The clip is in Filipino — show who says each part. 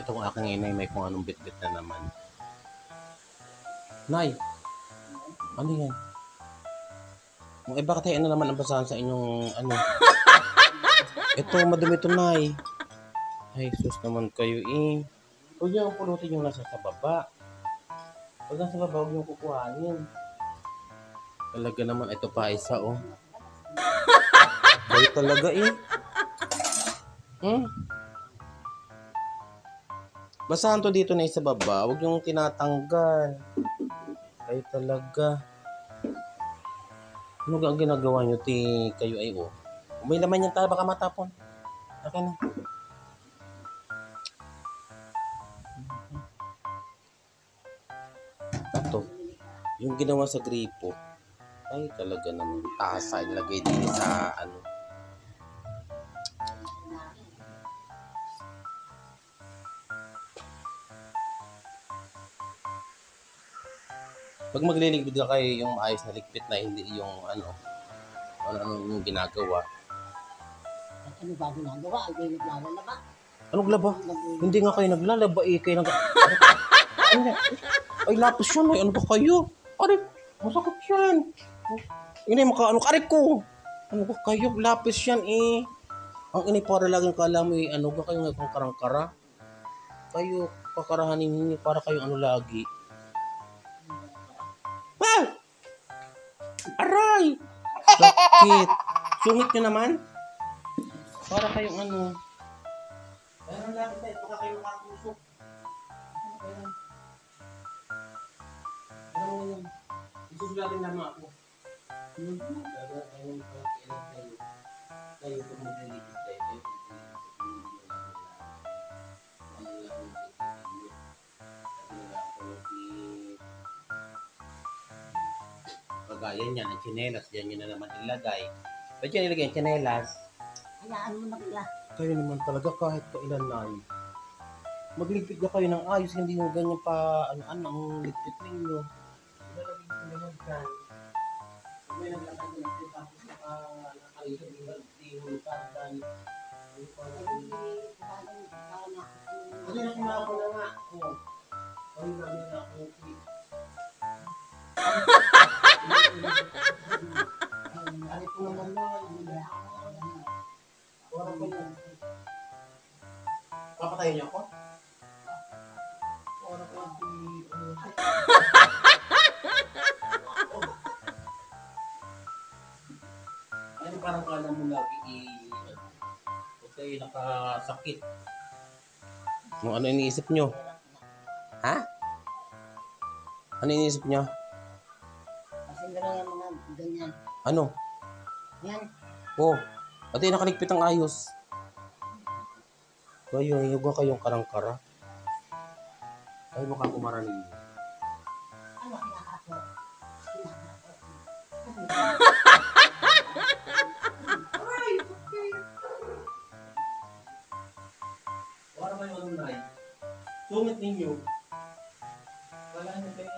Speaker 1: Itong aking inay may kung anong bit-bit na naman. Nay, ano yan? Bakit ano naman ang basahan sa inyong ano? Ito, madumi ito, Nay. Ay, sus naman kayo eh. Huwag niyo pulutin yung nasa sa baba. Pag nasa baba, huwag niyo kukuhanin. Talaga naman, ito pa isa, oh. Kayo talaga eh. Basahan to dito na sa baba. Huwag niyong tinatanggal. Kayo talaga. Ano ang ginagawa niyo, kayo ay, oh. May laman yan tayo, baka matapon. Okay na. Ito. Yung ginawa sa gripo. Ay, talaga naman. Tasa, ilagay din sa ano. Pag magliligpit ka kayo yung maayos na ligpit na hindi yung ano yung ginagawa.
Speaker 2: Ano ba ginagawa? Ay, naglalaba.
Speaker 1: Anong laba? Hindi nga kayo naglalaba eh. Kayo ay, lapis yun. Ay, ano ba kayo? Aray, masakit yan. Ini makaano karik ko. Ano ba kayo? Lapis yan eh. Ang ini para laging kala mo eh, ano ba kayo nga kung karang-kara? Kayo, kakarahanin niyo para kayong ano lagi. Ah! Aray! Sakit. Sungit nyo naman? Para kayong ano. Ayun lang tayo. Baka kayo makatusok. Ano yun? Isusulatin naman ako. Kayo kung magliligid tayo. Kagaya niyan, ang tsinelas, diyan nyo na naman ilagay. Ba't yan ilagay ang tsinelas?
Speaker 2: Hayaan mo na kila.
Speaker 1: Kayo naman talaga kahit kailan na ay. Magligpit na kayo ng ayos, hindi yung ganyan pa, ano ang ligpit ninyo. Ilalagay ko naman dyan. Kung may naglakad na ito, tapos nakalihan yung tingin pa, dahil ano pa ano na kumako na nga. Ano na nila ako. Ano po naman na, papatayin niyo ako? Ano parang kala mo lagi huwag kayo nakasakit. Kung ano iniisip nyo? Ha? Ano iniisip nyo?
Speaker 2: Kasi gano'n yung mga ganyan.
Speaker 1: Ano?
Speaker 2: Yan.
Speaker 1: Oh, pati nakaligpit ang ayos. Kayo, huwag kayong karang-kara. Ay, mukha kumaranin niyo.
Speaker 2: Ano kinakapo?
Speaker 1: Para kayo ano na sungit ninyo. Wala na kayo